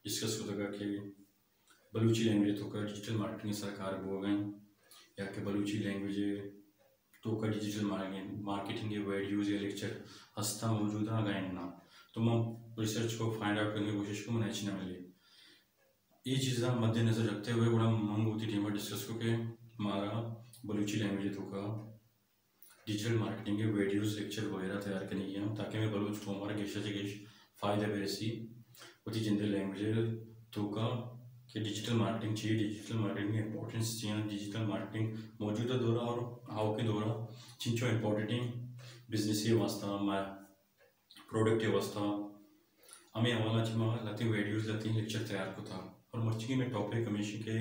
Discuss होता कि Balochi language तो का डिजिटल मार्केटिंग सरकार हो गई या कि बलूची लैंग्वेज तो का डिजिटल मार्केटिंग के वीडियोज़ या लेक्चर हस्ता मौजूद आ गए ना तो मैं रिसर्च को फाइंड आउट करने की कोशिश को मैंने अच्छी मिली ये चीज़ें मद्देनजर रखते हुए बड़ा मंग होती थी डिस्कस को कि हमारा बलूची लैंग्वेज तो का डिजिटल मार्केटिंग के वीडियोज़ लेक्चर वगैरह तैयार करनी है ताकि मैं बलूच को हमारा गेशा से गेश फ़ायदा बेसी होती जनरल लैंग्वेज तो का कि डिजिटल मार्केटिंग चाहिए डिजिटल मार्केटिंग की इंपॉर्टेंस चाहिए डिजिटल मार्केटिंग मौजूदा दौरा और हाउ के दौरा चिंचो इंपॉर्टेंट बिजनेस के वास्ता प्रोडक्ट के वास्ता हमें हवाला चिमा लाती वीडियोज़ लाती लेक्चर तैयार को था और मर्ची में टॉपिक हमेशा के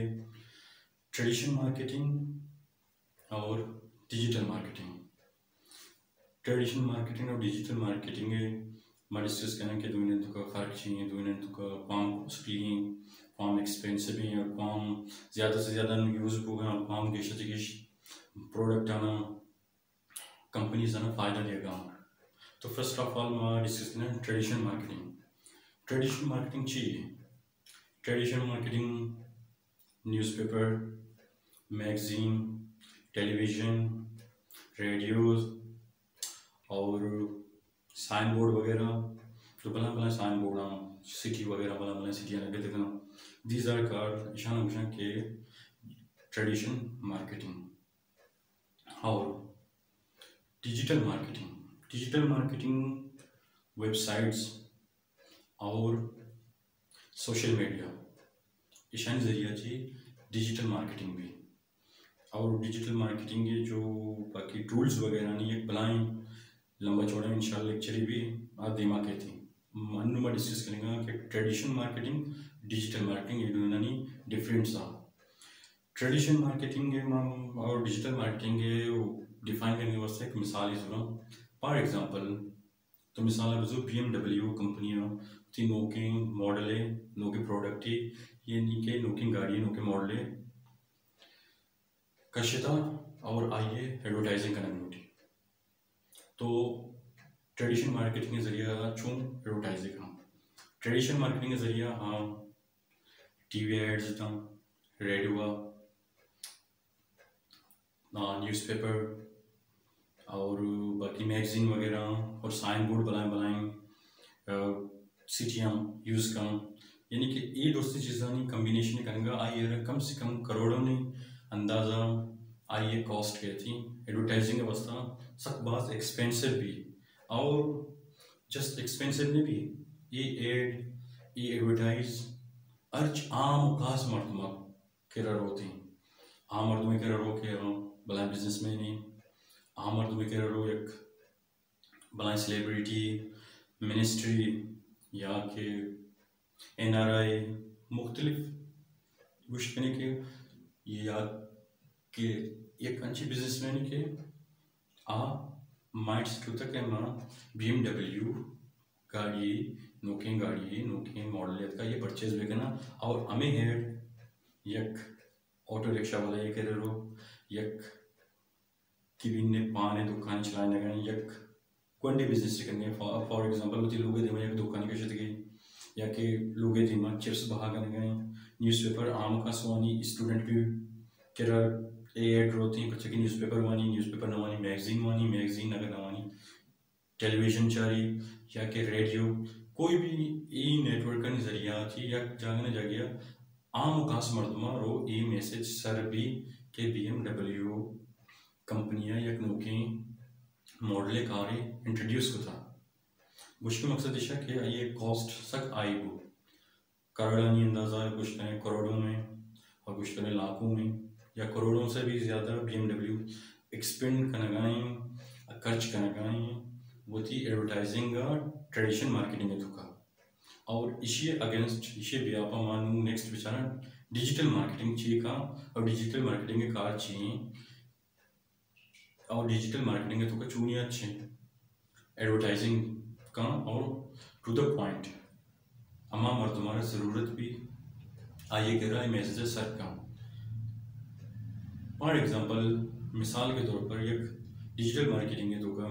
ट्रेडिशनल मार्केटिंग और डिजिटल मार्केटिंग ट्रेडिशनल मार्केटिंग और डिजिटल मार्केटिंग में डिस्कस करना कि दोनों तो का फ़र्क चाहिए दोनों तो का कम कॉस्टली हैं कम एक्सपेंसिव हैं और कम ज़्यादा से ज़्यादा यूज़ होगा और कम गेश प्रोडक्ट आना कंपनीज आना फ़ायदा देगा तो फर्स्ट ऑफ ऑल मैं डिस्कस करना ट्रेडिशनल मार्केटिंग चाहिए traditional marketing newspaper magazine television radios और साइन बोर्ड वगैरह तो भला भला साइन बोर्ड सिटी वगैरह भला भला सिटियाँ लगे थे दीज आर कार ईशान मिशन के ट्रेडिशनल मार्केटिंग और डिजिटल मार्केटिंग वेबसाइट्स और सोशल मीडिया ईशान जरिया जी डिजिटल मार्केटिंग भी और डिजिटल मार्केटिंग के जो बाकी टूल्स वगैरह नहीं एक भलाई लंबा चौड़ा इंशाल्लाह लेक्चर भी आज दिमाग के थी मन में डिस्कस करेंगे कि ट्रेडिशनल मार्केटिंग डिजिटल मार्केटिंग ये दोनों नहीं डिफरेंट सा ट्रेडिशनल मार्केटिंग के और डिजिटल मार्केटिंग के डिफाइन करने के वास्ते एक मिसाल ही सुनो फॉर एग्जांपल तो मिसाल जो BMW कंपनियाँ थी नो के मॉडल है नो के प्रोडक्ट है ये नहीं के नो की गाड़ी नो के मॉडल है कशिता और आइए एडवर्टाइजिंग करने होती तो ट्रेडिशनल मार्केटिंग के जरिए चूँ एडवर्टाइजिंग हाँ ट्रेडिशनल मार्केटिंग के जरिए हाँ टीवी एड्स था रेडियो न्यूज़पेपर और बाकी मैगज़ीन वगैरह और साइन बोर्ड बनाएं सिटियाँ यूज़ करें यानी कि ये दोस्ती चीज़ें नहीं कम्बिनेशन करेंगे आइए कम से कम करोड़ों नहीं अंदाज़ा आइए कॉस्ट क्या थी एडवर्टाइजिंग के वास्ता सब बात एक्सपेंसिव भी और जस्ट एक्सपेंसिव नहीं भी ये एडवर्टाइज अर्ज आम खास मरतबा किरर होती हैं आम मरतबा किरर हो के भला बिजनेस में नहीं आम मरतबा किरर हो एक भला सेलिब्रिटी मिनिस्ट्री या के NRI मुख्तलिफ कुछ कहने के ये याद कि एक अच्छी बिजनेसमैन के माइंड सेट होता कि मैं BMW गाड़ी नोके मॉडल का ये परचेज भी करना और हमें हेड यक ऑटो रिक्शा वाला ये कर रो यक कि ने पाने दुकान चलाने का यक कोई बिजनेस करने फॉर एग्जांपल होती लोग दिमाग एक दुकान के शतकी या कि लोग दिमाग चिप्स बहा करने गए न्यूज़पेपर आम का सोनी स्टूडेंट की किरा एड रोती बच्चे की न्यूज़पेपर नवानी मैगज़ीन अगर नवानी टेलीविज़न चारी या कि रेडियो कोई भी ई नेटवर्क का नज़रिया थी या जागने जागिया आम खास मरदमा रो ई मैसेज सर भी के BMW कंपनियां या नोकी मॉडल कारें इंट्रोड्यूस को था मुश्किल मकसद इशा कि ये कॉस्ट सक आई वो करोड़ा नहीं अंदाज़ा कुछ करें करोड़ों में और कुछ करें लाखों में या करोड़ों से भी ज़्यादा BMW एक्सपेंड करना खर्च करना वो थी एडवर्टाइजिंग का ट्रेडिशनल मार्केटिंग में धोखा और इसी अगेंस्ट इसी व्यापा मानू नेक्स्ट बेचारा डिजिटल मार्केटिंग चाहिए का और डिजिटल मार्केटिंग के कार चाहिए और डिजिटल मार्केटिंग के तो चूनिया अच्छे एडवर्टाइजिंग का और टू द पॉइंट अमा मर्दमारा ज़रूरत भी आइए कह रहा है मैसेज सर का फॉर एग्जांपल मिसाल के तौर पर एक डिजिटल मार्केटिंग है तो का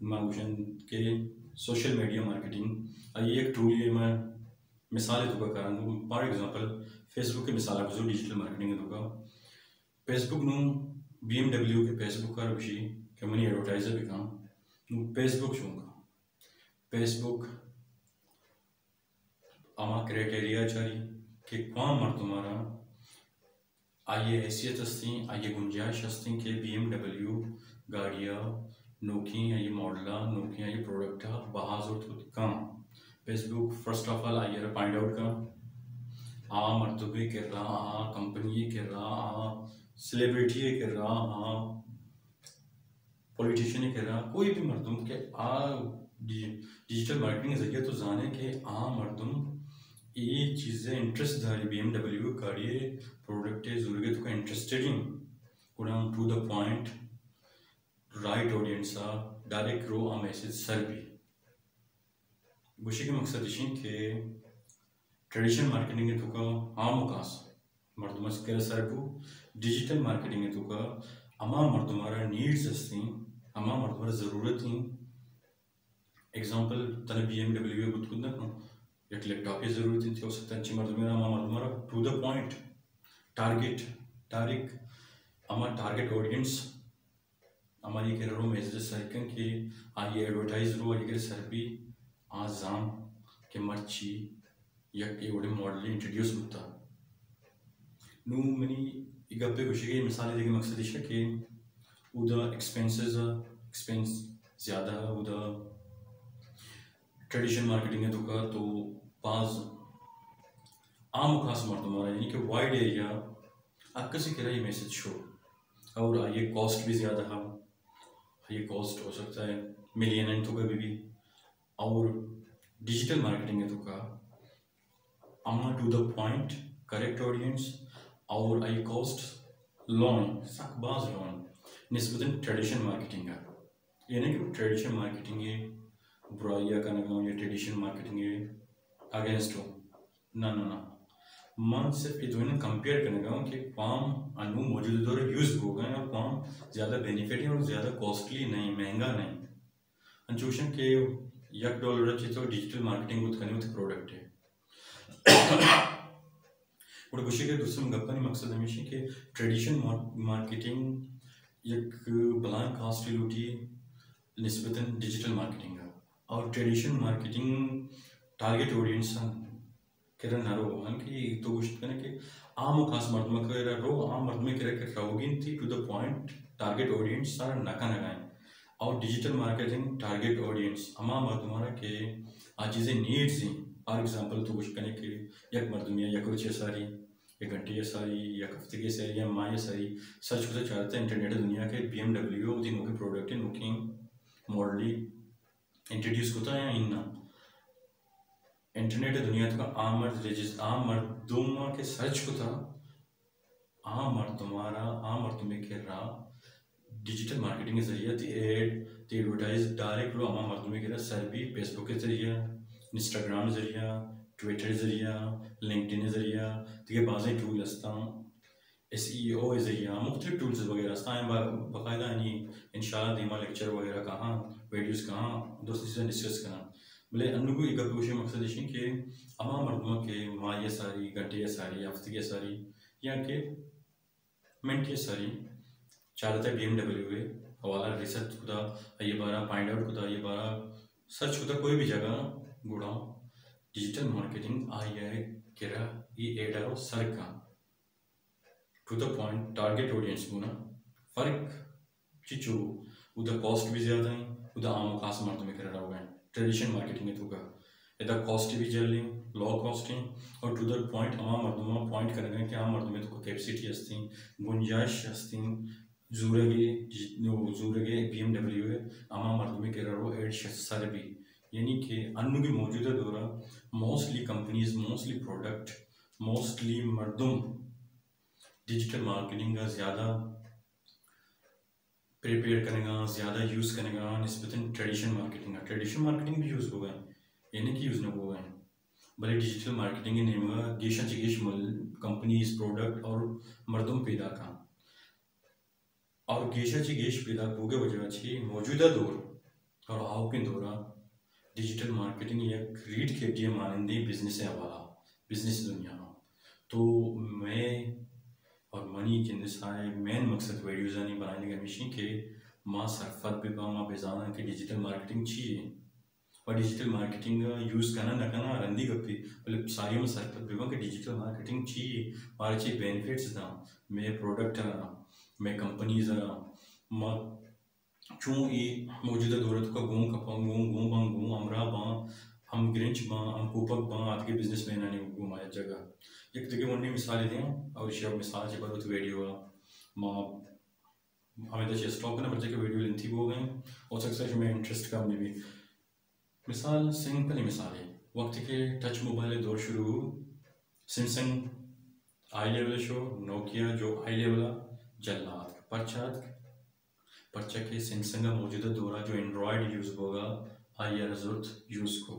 मार्केटिंग के सोशल मीडिया मार्केटिंग ये एक टूल है मैं मिसाल तुका करांगो फॉर एग्जांपल फेसबुक की मिसाल जो डिजिटल मार्केटिंग तुका फेसबुक नु BMW के फेसबुक का विषय के मनी एडवर्टाइजर भी काम नु फेसबुक चूंगा फेसबुक आमा क्राइटेरिया चारी कि कौन मर तुम्हारा आइए हैसियत अस्ती आइए गुंजाइश अस्ती के BMW गाड़िया नोकी आइए मॉडला नोकी आइए प्रोडक्ट बहाजुर तो काम फेसबुक फर्स्ट ऑफ ऑल आइए फाइंड आउट का आ मर्तबे कर रहा आ कंपनी कर रहा आ सेलिब्रिटी कर रहा आ पॉलिटिशियन कर रहा कोई भी मर्दुम के आ डिजिटल मार्केटिंग के जरिए तो जाने के आ मर्दुम ये चीज़ें इंटरेस्ट धारी BMW गाड़ी प्रोडक्ट जरूरी तो का इंटरेस्टेड इन कुरान to the point right audience आ डायरेक्ट रो आ मैसेज सर भी गुशी के मकसद इशी के ट्रेडिशनल मार्केटिंग है तो का आम मुकास मर्दुमस के सर को डिजिटल मार्केटिंग है तो का अमा मर्दुमारा नीड्स अस्ती अमा मर्दुमारा ज़रूरत ही एग्जांपल तने BMW बुत कुछ ना एक लैपटॉप की ज़रूरत थी हो सकता है अच्छी मर्दुमारा अमा मर्दुमारा टू द पॉइंट टारगेट तारीख अमा टारगेट ऑडियंस हमारी के रो मैसेज सरकन के आइए एडवर्टाइज रो आइए सर भी आजाम के मर्ची या के बड़े मॉडल इंट्रोड्यूस होता नू मनी गप्पे खुशी की मिसाल देखे मकसद इशा के उदा एक्सपेंस ज़्यादा उदा ट्रेडिशनल मार्केटिंग है तो पास आम खास मर्दमारा यानी कि वाइड एरिया अक्सी करा ये मैसेज शो और ये कॉस्ट भी ज़्यादा है ये कॉस्ट हो सकता है मिलियन तो कभी भी और डिजिटल मार्केटिंग है तो का अमा to the point correct audience और आई कॉस्ट लॉन सकबाज लॉन निस्बतन ट्रेडिशनल मार्केटिंग का ये नहीं कि ट्रेडिशनल मार्केटिंग है बुराइया का ना ये ट्रेडिशनल मार्केटिंग है अगेंस्ट हो ना ना ना मन सिर्फ इतना कंपेयर करने का कि काम अनु मौजूद दौर यूज़ हो गए और काम ज़्यादा बेनिफिट है और ज़्यादा कॉस्टली नहीं महंगा नहीं अंचूशन के $1 अच्छी तो डिजिटल मार्केटिंग बुत करने में प्रोडक्ट है और खुशी के दूसरे गप्पा नहीं मकसद हमेशा कि ट्रेडिशनल मार्केटिंग एक बलान कास्ट लूटी निस्बतन डिजिटल मार्केटिंग का और ट्रेडिशनल मार्केटिंग टारगेट ऑडियंस किरण नारो हन कि तो कुछ करने के आम खास मर्द में कर रो आम मर्द में कर रहोगिन थी to the point target audience सारा नका नगाएं और डिजिटल मार्केटिंग टारगेट ऑडियंस अमा मर्दमारा के आज चीज़ें नीड्स हैं फॉर एग्जांपल तो कुछ करने के एक मर्दमिया या कुछ सारी एक घंटे या सारी या हफ्ते के सारी या माह या सारी सर्च करते चाहते हैं इंटरनेट दुनिया के BMW दिन के प्रोडक्ट नुकिंग मॉडली इंट्रोड्यूस होता है इन्ना इंटरनेट दुनिया तो आम मर्दुमा के सर्च को था आम मर्दुमे के रहा डिजिटल मार्केटिंग के जरिए ती एड ती एडवर्टाइज डायरेक्ट लो आम मर्दुमे के रहा सर भी फेसबुक के जरिए इंस्टाग्राम जरिया ट्विटर जरिया लिंक्डइन जरिया तो बाज़ टूल हस्ता SEO जरिया मुख्तलिफ टूल्स वगैरह हस्ता बाकायदा यानी इंशाल्लाह दीमा लेक्चर वगैरह कहाँ वीडियोस कहाँ दोस्तों से डिस्कस करना बोले अन्नू को एक विषय मकसद इसी के अमा मर्दों के माँ ये सारी घंटे सारी हफ्ते के सारी या के मिनट ये सारी चाहता BMW हवाला रिसर्च खुदा ये बारा फाइंड आउट खुदा ये बारा सर्च खुदा कोई भी जगह गुड़ा डिजिटल मार्केटिंग आई है किरा ये एडारो सर का to the point target audience को ना फर्क चिचू उधर कॉस्ट भी ज़्यादा है उधर आम खास मर्दों में कर रहा हुआ है ट्रेडिशनल मार्केटिंग है तो का इधर कॉस्ट भी जल रही लो कॉस्टिंग और टू द पॉइंट आम मर्दों पॉइंट करेंगे कि आम मर्दों में तो कैपेसिटी हस्ती गुंजाइश हस्ती जूरगे BMW है आम मर्दों में कर रहा एड सर भी यानी कि अन्नु की मौजूदा दौरा mostly companies mostly product mostly मर्दों डिजिटल मार्केटिंग का ज़्यादा प्रिपेयर करेगा ज़्यादा यूज़ करेगा निस्बतन ट्रेडिशनल मार्केटिंग भी यूज़ होगा यानी कि यूज़ न होगा भले डिजिटल मार्केटिंग के नेम गेशा चिगेश कंपनीज प्रोडक्ट और मर्दों पैदा का और गेशा चिगेश पैदा होगे वजह अच्छी मौजूदा दौर और आओ के दौरा डिजिटल मार्केटिंग एक रीड के मानंदी बिजनेस है वाला बिजनेस दुनिया में। तो मैं और मनी के निसाय मेन मकसद वीडियोज़ नहीं बनाने का मिशन के माँ सरफत भी माँ बेजाना कि डिजिटल मार्केटिंग चाहिए और डिजिटल मार्केटिंग यूज़ करना न करना रंदी गप्पी मतलब सारी में सरफत भी कि डिजिटल मार्केटिंग चाहिए और अच्छी बेनिफिट्स था मैं प्रोडक्ट मैं कंपनीज माँ चूँ ये मौजूदा दौरत का गूँ कपा गूँ बां गूँ अमरा बां हम ग्रिंच बां हम कूपक बां आज के बिजनेस मैन ने घुमाया जगह एक देखिए वन्नी मिसाल दें और शब मिसाल से बहुत वीडियो माँ हमें तो स्टॉक ना बच्चे के वीडियो लेंथी हो गए और सक्सेस में इंटरेस्ट का में भी मिसाल सिंपल ही मिसाल है वक्त के टच मोबाइल दौर शुरू सैमसंग आई लेवल शो नोकिया जो आई लेवल जल्लाद पर्चा के सैमसंग का मौजूदा दौरा जो एंड्रॉयड यूज़ होगा आई जरूरत यूज़ को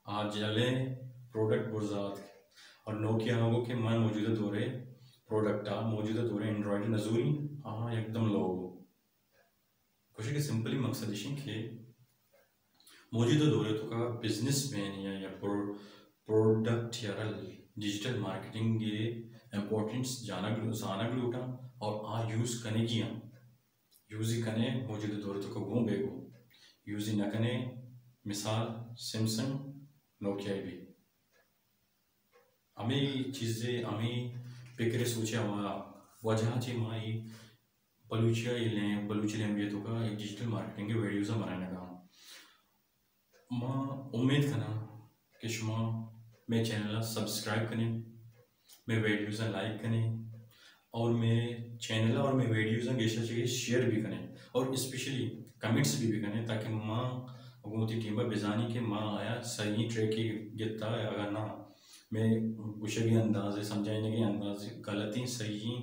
आज जले प्रोडक्ट बुरजात और नोकिया हो के मन मौजूदा दौरे प्रोडक्ट मौजूदा दौरे एंड्रॉयड नजूरी एकदम लो कुछ के सिंपली मकसद के मौजूदा दौरे तो का बिजनेस मैन या प्रोडक्ट या डिजिटल मार्केटिंग ये इम्पोर्टेंस जाना गलूटा और यूज़ करने की यूज़ ही करने मौजूदा दौरे तो का गूँ बेगो यूज़ ही न करने मिसाल सैमसंग नोकिया भी हमें चीज़ें हमें फिक्र सोचे हमारा वजह ची माई बलूची लैंग्वेज तो का डिजिटल मार्केटिंग के वीडियोज़ बनाने का माँ उम्मीद करना कि शुमा मेरे चैनल सब्सक्राइब करें मेरे वीडियोज़ लाइक करें और मेरे चैनल और मेरे वीडियोज़ गेशा चाहिए शेयर भी करें और स्पेशली कमेंट्स भी करें ताकि माँ अगोती टीम बेजानी के माँ आया सही ट्रैक की गिरता अगर ना मैं उशगी अंदाज़े समझाने के अंदाज़ गलती सही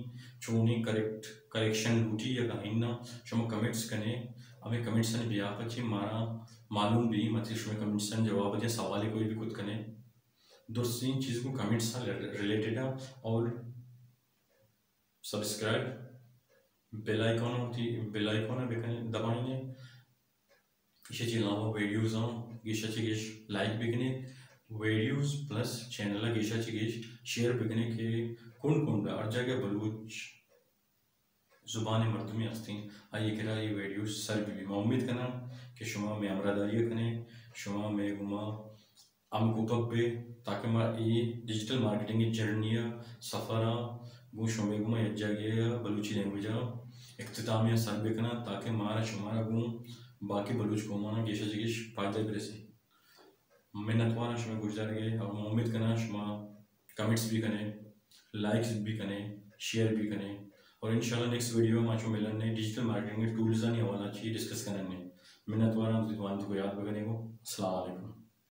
चूनी करेक्शन लूटी या कहीं शुमा कमेंट्स करें हमें कमेंट्स ने भी आप अच्छी मारा मालूम भी मतलब शुमा कमेंट्स जवाब दे सवाल कोई भी खुद करें दूसरी चीज़ को कमेंट्स रिलेटेड है और सब्सक्राइब बेल आइकॉन दबाएंगे इसे अलावा वीडियोज़ गेशा चिगेश लाइक भी करें videos plus channel geisha चिगेश share भी करें कि कौन हर जगह बलूच ज़ुबान मर्दमी हस्ती आइए करा ये वीडियोज़ सर भी मैं उम्मीद करना कि शुमा में अमरादारी करें शुमा में घुमा हम कुपक पे ताकि ये डिजिटल मार्केटिंग की जर्नी सफ़र वो शुमे घुमा जगह बलूची लैंग्वेज इख्तिताम सर बेकना ताकि मारा शुमारा घूम बाकी बलूच को माना गेशा जगह फायदा करे से मेहनत वाला शुमा गुजार गए और मैं उम्मीद करना शुमा कमेंट्स भी करें लाइक्स भी करें शेयर भी करें और इंशाल्लाह नेक्स्ट वीडियो में आचो मिलन ने डिजिटल मार्केटिंग के टूल्स नहीं हवाला चाहिए डिस्कस करने मेहनत वाला को याद बगने को अस्सलाम वालेकुम।